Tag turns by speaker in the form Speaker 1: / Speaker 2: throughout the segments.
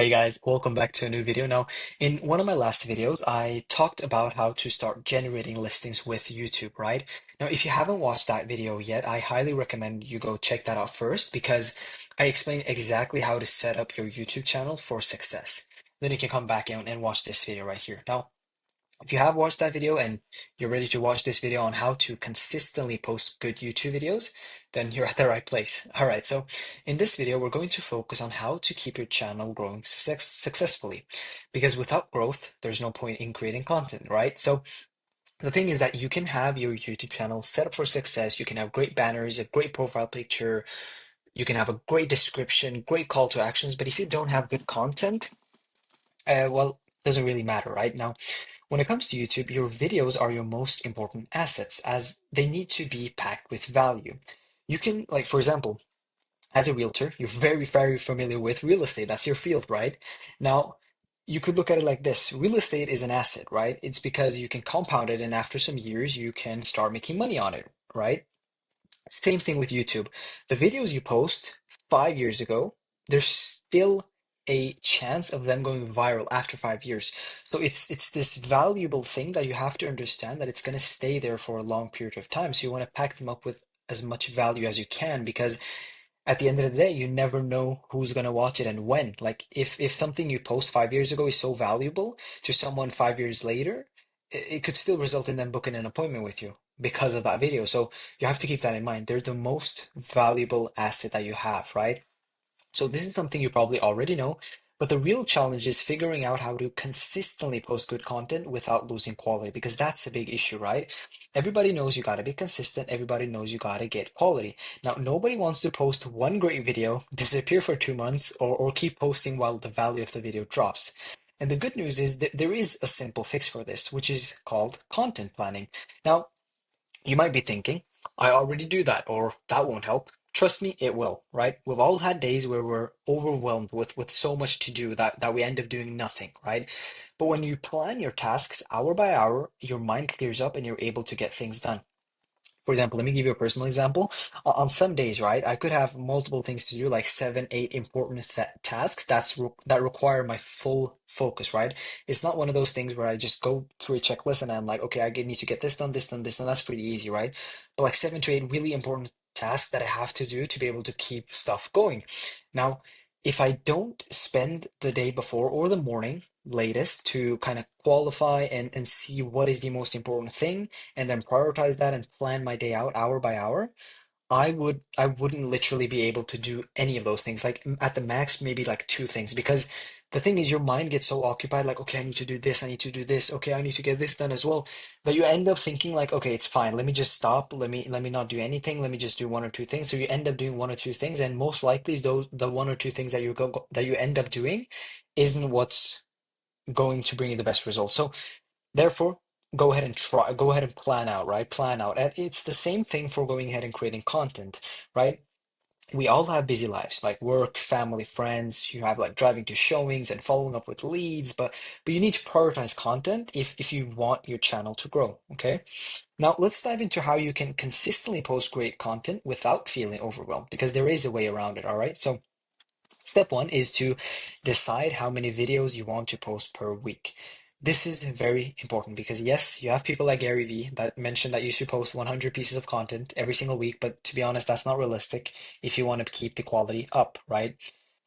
Speaker 1: Hey guys, welcome back to a new video. Now, in one of my last videos, I talked about how to start generating listings with YouTube, right? Now, if you haven't watched that video yet, I highly recommend you go check that out first because I explain exactly how to set up your YouTube channel for success. Then you can come back and watch this video right here. Now, if you have watched that video and you're ready to watch this video on how to consistently post good YouTube videos, then you're at the right place. All right, so in this video, we're going to focus on how to keep your channel growing successfully. Because without growth, there's no point in creating content, right? So the thing is that you can have your YouTube channel set up for success. You can have great banners, a great profile picture, you can have a great description, great call to actions, but if you don't have good content, well, it doesn't really matter, right? Now, when it comes to YouTube, your videos are your most important assets as they need to be packed with value. You can, like, for example, as a realtor, you're very, very familiar with real estate. That's your field, right? Now, you could look at it like this. Real estate is an asset, right? It's because you can compound it, and after some years, you can start making money on it, right? Same thing with YouTube. The videos you post 5 years ago, there's still a chance of them going viral after 5 years. So it's this valuable thing that you have to understand that it's going to stay there for a long period of time. So you want to pack them up with as much value as you can because at the end of the day, you never know who's going to watch it and when. Like if something you post 5 years ago is so valuable to someone 5 years later, it could still result in them booking an appointment with you because of that video. So you have to keep that in mind. They're the most valuable asset that you have, right? So this is something you probably already know, but the real challenge is figuring out how to consistently post good content without losing quality, because that's a big issue, right? Everybody knows you gotta be consistent. Everybody knows you gotta get quality. Now, nobody wants to post one great video, disappear for 2 months, or keep posting while the value of the video drops. And the good news is that there is a simple fix for this, which is called content planning. Now, you might be thinking, I already do that, or that won't help. Trust me, it will, right? We've all had days where we're overwhelmed with so much to do that we end up doing nothing, right? But when you plan your tasks hour by hour, your mind clears up and you're able to get things done. For example, let me give you a personal example. On some days, right, I could have multiple things to do, like seven, eight important tasks that require my full focus, right? It's not one of those things where I just go through a checklist and I'm like, okay, need to get this done, this done, this done. That's pretty easy, right? But like 7 to 8 really important tasks that I have to do to be able to keep stuff going. Now, if I don't spend the day before or the morning latest to kind of qualify and see what is the most important thing and then prioritize that and plan my day out hour by hour, I wouldn't literally be able to do any of those things. Like at the max, maybe like two things. Because the thing is, your mind gets so occupied, like, okay, I need to do this, I need to do this, okay, I need to get this done as well, that you end up thinking like, okay, it's fine. Let me just stop. Let me not do anything. Let me just do one or two things. So you end up doing one or two things, and most likely those the one or two things that that you end up doing isn't what's going to bring you the best results. So therefore, go ahead and plan out, right? Plan out. And it's the same thing for going ahead and creating content, right? We all have busy lives, like work, family, friends. You have like driving to showings and following up with leads, but you need to prioritize content if you want your channel to grow, okay? Now, let's dive into how you can consistently post great content without feeling overwhelmed, because there is a way around it, all right? So step one is to decide how many videos you want to post per week. This is very important because, yes, you have people like Gary Vee that mentioned that you should post 100 pieces of content every single week, but to be honest, that's not realistic if you want to keep the quality up, right?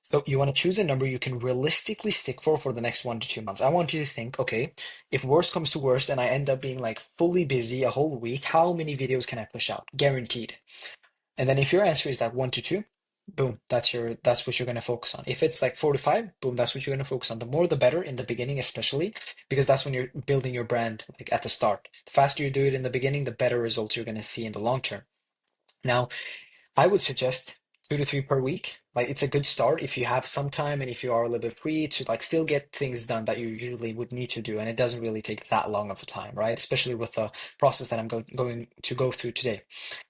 Speaker 1: So you want to choose a number you can realistically stick for the next 1 to 2 months. I want you to think, okay, if worst comes to worst and I end up being like fully busy a whole week, how many videos can I push out? Guaranteed. And then if your answer is like 1 to 2, boom, that's what you're going to focus on. If it's like 4 to 5, boom, that's what you're going to focus on. The more the better in the beginning, especially because that's when you're building your brand like at the start. The faster you do it in the beginning, the better results you're going to see in the long term. Now, I would suggest 2 to 3 per week. Like it's a good start if you have some time and if you are a little bit free to like still get things done that you usually would need to do. And it doesn't really take that long of a time, right? Especially with the process that I'm going to go through today.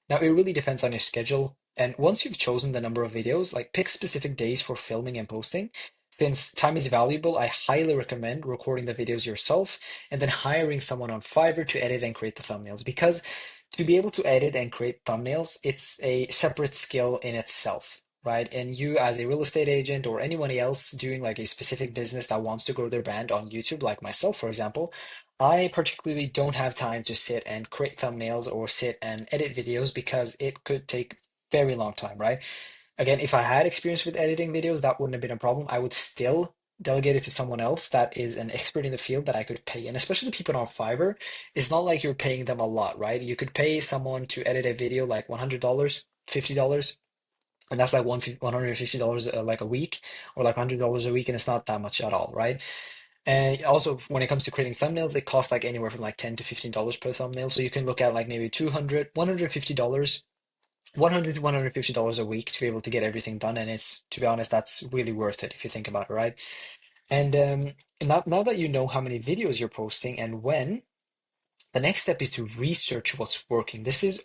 Speaker 1: Now, it really depends on your schedule. And once you've chosen the number of videos, like pick specific days for filming and posting. Since time is valuable, I highly recommend recording the videos yourself and then hiring someone on Fiverr to edit and create the thumbnails. Because to be able to edit and create thumbnails, it's a separate skill in itself. right? And you as a real estate agent or anyone else doing like a specific business that wants to grow their brand on YouTube, like myself, for example, I particularly don't have time to sit and create thumbnails or sit and edit videos because it could take very long time, right? Again, if I had experience with editing videos, that wouldn't have been a problem. I would still delegate it to someone else that is an expert in the field that I could pay. And especially the people on Fiverr, it's not like you're paying them a lot, right? You could pay someone to edit a video like $100, $50, and that's like $150 like a week, or like $100 a week, and it's not that much at all, right? And also, when it comes to creating thumbnails, it costs like anywhere from like $10 to $15 per thumbnail. So you can look at like maybe 200, $150, 100 to $150 a week to be able to get everything done. And it's, to be honest, that's really worth it if you think about it, right? And now that you know how many videos you're posting and when, the next step is to research what's working. This is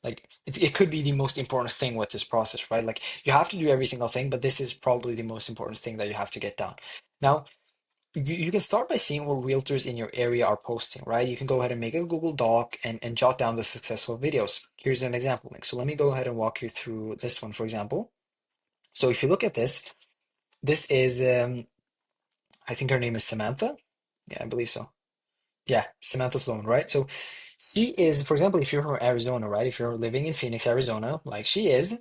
Speaker 1: like, it could be the most important thing with this process, right? Like you have to do every single thing, but this is probably the most important thing that you have to get down. Now, you can start by seeing what realtors in your area are posting, right? You can go ahead and make a Google Doc and jot down the successful videos. Here's an example link. So let me go ahead and walk you through this one, for example. So if you look at this, this is, I think her name is Samantha. Yeah, I believe so. Yeah, Samantha Sloan, right? So she is, for example, if you're from Arizona, right? If you're living in Phoenix, Arizona, like she is,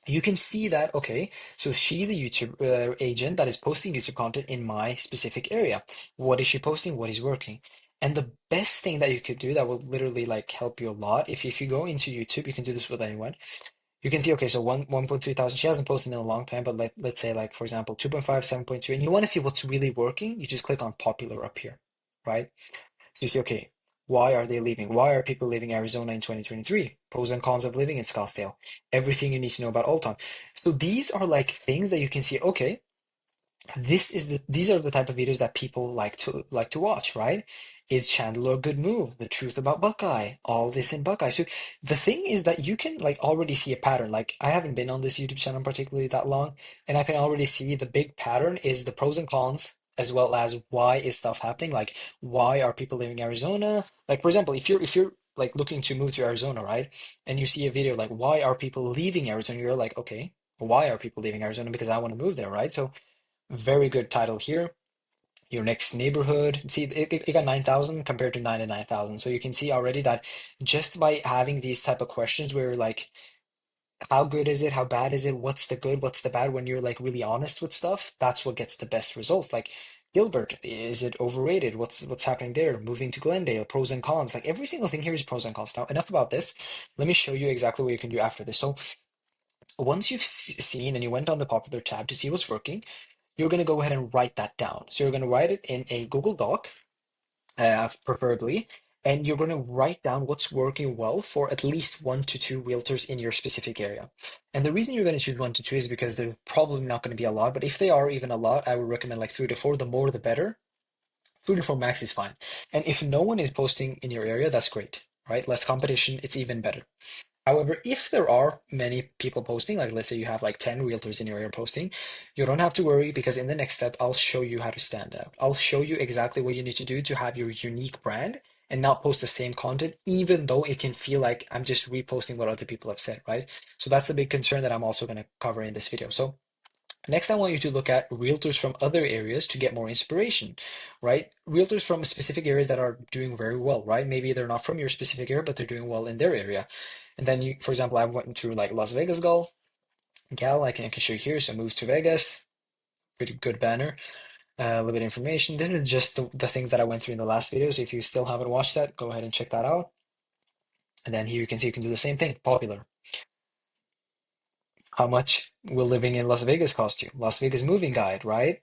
Speaker 1: you can see that, okay, so she's a YouTube agent that is posting YouTube content in my specific area. What is she posting? What is working? And the best thing that you could do that will literally like help you a lot, if you go into YouTube, you can do this with anyone. You can see, okay, so 1.3 thousand, she hasn't posted in a long time, but let's say like, for example, 2.5, 7.2, and you want to see what's really working, you just click on popular up here, right? So you see, okay, why are they leaving? Why are people leaving Arizona in 2023? Pros and cons of living in Scottsdale. Everything you need to know about Old Town. So these are like things that you can see, okay, these are the type of videos that people like to watch, right? Is Chandler a good move? The truth about Buckeye, all this in Buckeye. So the thing is that you can like already see a pattern. Like I haven't been on this YouTube channel particularly that long, and I can already see the big pattern is the pros and cons, as well as why is stuff happening. Like why are people leaving Arizona? Like for example, if you're like looking to move to Arizona, right? And you see a video like why are people leaving Arizona? You're like, okay, why are people leaving Arizona? Because I want to move there, right? So very good title here. Your next neighborhood. See, it got 9,000 compared to 99,000. So you can see already that just by having these type of questions where like, how good is it? How bad is it? What's the good? What's the bad? When you're like really honest with stuff, that's what gets the best results. Like Gilbert, is it overrated? What's happening there? Moving to Glendale, pros and cons. Like every single thing here is pros and cons. Now, enough about this. Let me show you exactly what you can do after this. So once you've seen and you went on the popular tab to see what's working, you're going to go ahead and write that down. So you're going to write it in a Google Doc, preferably, and you're going to write down what's working well for at least 1 to 2 realtors in your specific area. And the reason you're going to choose 1 to 2 is because there's probably not going to be a lot, but if they are even a lot, I would recommend like 3 to 4. The more, the better. 3 to 4 max is fine. And if no one is posting in your area, that's great, right? Less competition, it's even better. However, if there are many people posting, like let's say you have like 10 realtors in your area posting, you don't have to worry because in the next step, I'll show you how to stand out. I'll show you exactly what you need to do to have your unique brand and not post the same content, even though it can feel like I'm just reposting what other people have said, right? So that's a big concern that I'm also going to cover in this video. So next, I want you to look at realtors from other areas to get more inspiration, right? Realtors from specific areas that are doing very well, right? Maybe they're not from your specific area, but they're doing well in their area. And then you, for example, I went through like Las Vegas gal, I can show you here. So move to Vegas, pretty good banner. A little bit of information. This is just the things that I went through in the last video. So if you still haven't watched that, go ahead and check that out. And then here you can see you can do the same thing. Popular. How much will living in Las Vegas cost you? Las Vegas moving guide, right?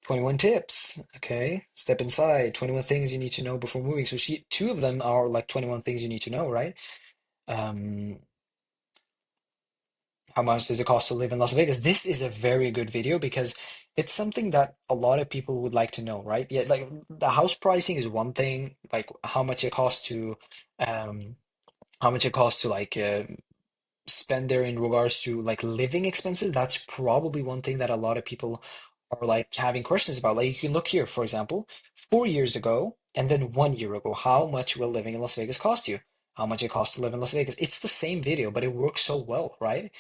Speaker 1: 21 tips. Okay. Step inside. 21 things you need to know before moving. So two of them are like 21 things you need to know, right? Um, how much does it cost to live in Las Vegas? This is a very good video because it's something that a lot of people would like to know, right? Yeah, like the house pricing is one thing, like um, how much it costs to like spend there in regards to like living expenses. That's probably one thing that a lot of people are like having questions about. Like you can look here, for example, 4 years ago and then 1 year ago, how much will living in Las Vegas cost you? How much it costs to live in Las Vegas? It's the same video, but it works so well, right?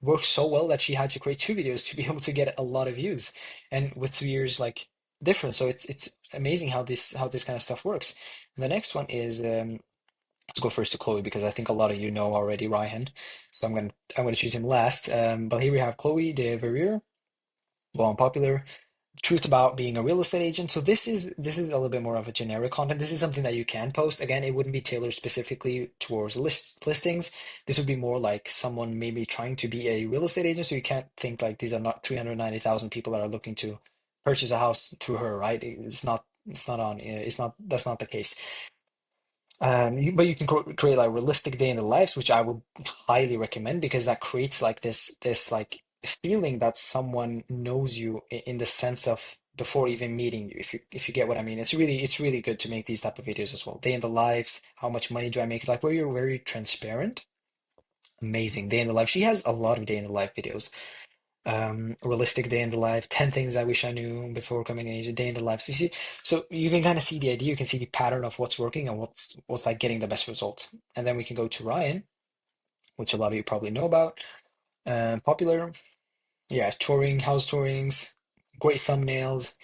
Speaker 1: worked so well that she had to create two videos to be able to get a lot of views, and with 3 years like difference. So it's amazing how this kind of stuff works. And the next one is let's go first to Chloe because I think a lot of you know already Ryan. So I'm gonna choose him last. But here we have Chloe de Verrier, well unpopular. Truth about being a real estate agent. So this is a little bit more of a generic content. This is something that you can post. Again, it wouldn't be tailored specifically towards listings. This would be more like someone maybe trying to be a real estate agent. So you can't think like these are not 390,000 people that are looking to purchase a house through her, right? It's not that's not the case. But you can create like realistic day in the lives, which I would highly recommend because that creates like this like feeling that someone knows you in the sense of before even meeting you. If you get what I mean, it's really good to make these type of videos as well. Day in the lives, how much money do I make? Like where you're very transparent. Amazing day in the life. She has a lot of day in the life videos. Realistic day in the life, 10 things I wish I knew before coming age, a day in the life. So you can kind of see the idea, you can see the pattern of what's working and what's like getting the best results. And then we can go to Ryan, which a lot of you probably know about. Popular, yeah, touring, house tourings, great thumbnails,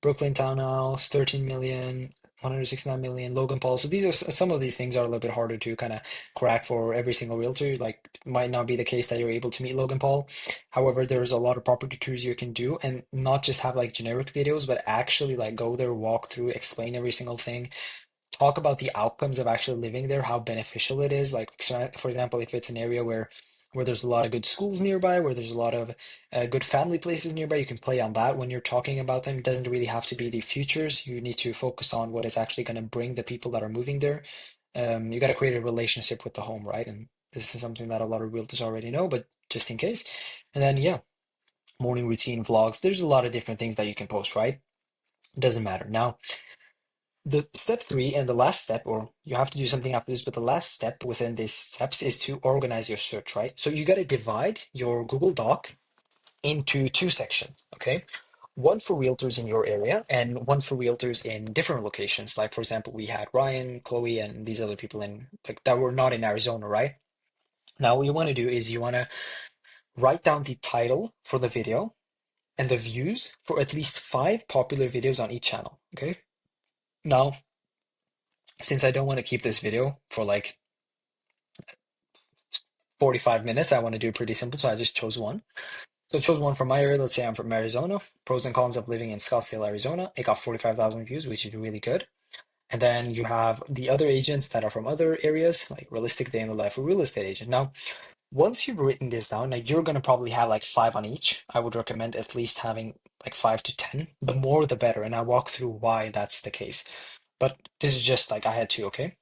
Speaker 1: Brooklyn Townhouse, 13 million, 169 million, Logan Paul. So these are some of these things are a little bit harder to kind of crack for every single realtor. Like, might not be the case that you're able to meet Logan Paul. However, there's a lot of property tours you can do and not just have like generic videos, but actually like go there, walk through, explain every single thing, talk about the outcomes of actually living there, how beneficial it is. Like, so, for example, if it's an area where there's a lot of good schools nearby, where there's a lot of good family places nearby, you can play on that when you're talking about them. It doesn't really have to be the futures. You need to focus on what is actually going to bring the people that are moving there. You got to create a relationship with the home, right? And this is something that a lot of realtors already know, but just in case. And then, yeah, morning routine vlogs. There's a lot of different things that you can post, right? It doesn't matter. Now, the step three and the last step, or you have to do something after this, but the last step within these steps is to organize your search, right? So you got to divide your Google Doc into two sections, okay? One for realtors in your area and one for realtors in different locations. Like, for example, we had Ryan, Chloe, and these other people in like that were not in Arizona, right? Now, what you want to do is you want to write down the title for the video and the views for at least 5 popular videos on each channel, okay? Now, since I don't want to keep this video for like 45 minutes, I want to do it pretty simple. So I just chose one. So I chose one from my area. Let's say I'm from Arizona. Pros and cons of living in Scottsdale, Arizona. It got 45,000 views, which is really good. And then you have the other agents that are from other areas, like realistic day in the life of a real estate agent. Now, once you've written this down, now you're going to probably have like 5 on each. I would recommend at least having like 5 to 10. The more, the better. And I'll walk through why that's the case. But this is just like I had to, okay?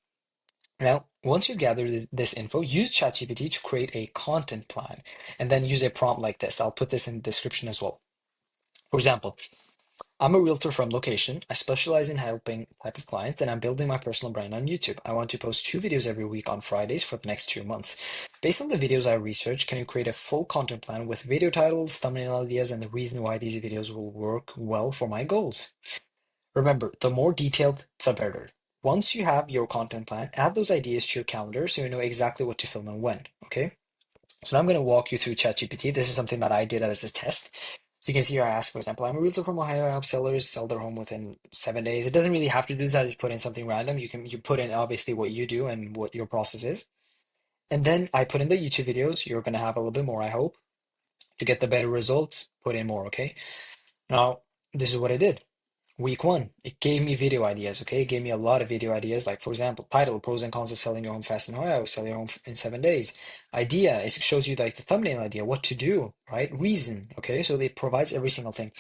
Speaker 1: Now, once you gather this info, use ChatGPT to create a content plan and then use a prompt like this. I'll put this in the description as well. For example, I'm a realtor from location. I specialize in helping type of clients and I'm building my personal brand on YouTube. I want to post 2 videos every week on Fridays for the next 2 months. Based on the videos I researched, can you create a full content plan with video titles, thumbnail ideas, and the reason why these videos will work well for my goals? Remember, the more detailed, the better. Once you have your content plan, add those ideas to your calendar so you know exactly what to film and when. Okay. So now I'm going to walk you through ChatGPT. This is something that I did as a test. So you can see here I ask, for example, I'm a realtor from Ohio. I help sellers sell their home within 7 days. It doesn't really have to do this. I just put in something random. You put in obviously what you do and what your process is. And then I put in the YouTube videos. You're going to have a little bit more, I hope, to get the better results. Put in more. Okay. Now, this is what I did. Week one, it gave me video ideas, okay? It gave me a lot of video ideas, like, for example, title, pros and cons of selling your home fast in Ohio, sell your home in 7 days. Idea, it shows you like the thumbnail idea, what to do, right? Reason, okay? So it provides every single thing.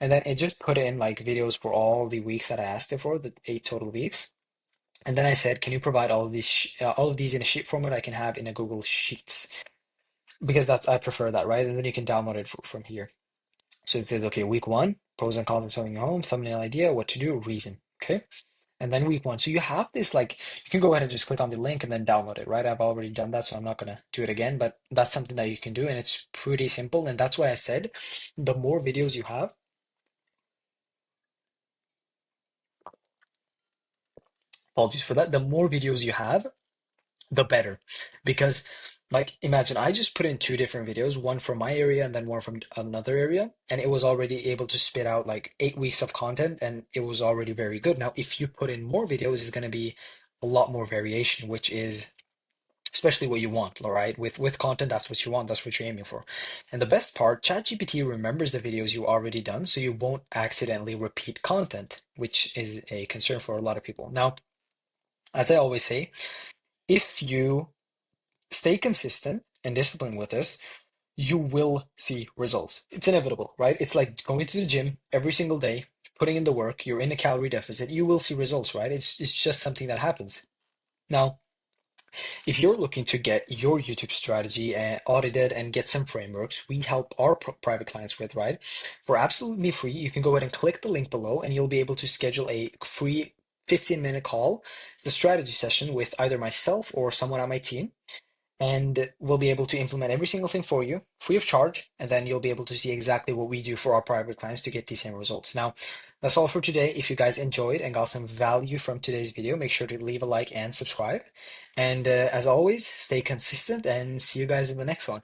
Speaker 1: And then it just put in like videos for all the weeks that I asked it for, the 8 total weeks. And then I said, can you provide all of these in a sheet format I can have in a Google Sheets? Because I prefer that, right? And then you can download it from here. So it says, okay, week one, pros and cons of selling your home, thumbnail idea, what to do, reason. Okay. And then week one. So you have this, like, you can go ahead and just click on the link and then download it, right? I've already done that, so I'm not going to do it again, but that's something that you can do. And it's pretty simple. And that's why I said the more videos you have, apologies for that, the more videos you have, the better. Because Like, imagine I just put in two different videos, one from my area and then one from another area, and it was already able to spit out like 8 weeks of content, and it was already very good. Now, if you put in more videos, it's going to be a lot more variation, which is especially what you want, all right? With content, that's what you want, that's what you're aiming for. And the best part, ChatGPT remembers the videos you already done, so you won't accidentally repeat content, which is a concern for a lot of people. Now, as I always say, if you stay consistent and disciplined with this, you will see results. It's inevitable, right? It's like going to the gym every single day, putting in the work, you're in a calorie deficit, you will see results, right? It's just something that happens. Now, if you're looking to get your YouTube strategy audited and get some frameworks, we help our private clients with, right? For absolutely free, you can go ahead and click the link below and you'll be able to schedule a free 15-minute call. It's a strategy session with either myself or someone on my team, and we'll be able to implement every single thing for you free of charge, and then you'll be able to see exactly what we do for our private clients to get these same results. Now, that's all for today. If you guys enjoyed and got some value from today's video, make sure to leave a like and subscribe, and as always, stay consistent and see you guys in the next one.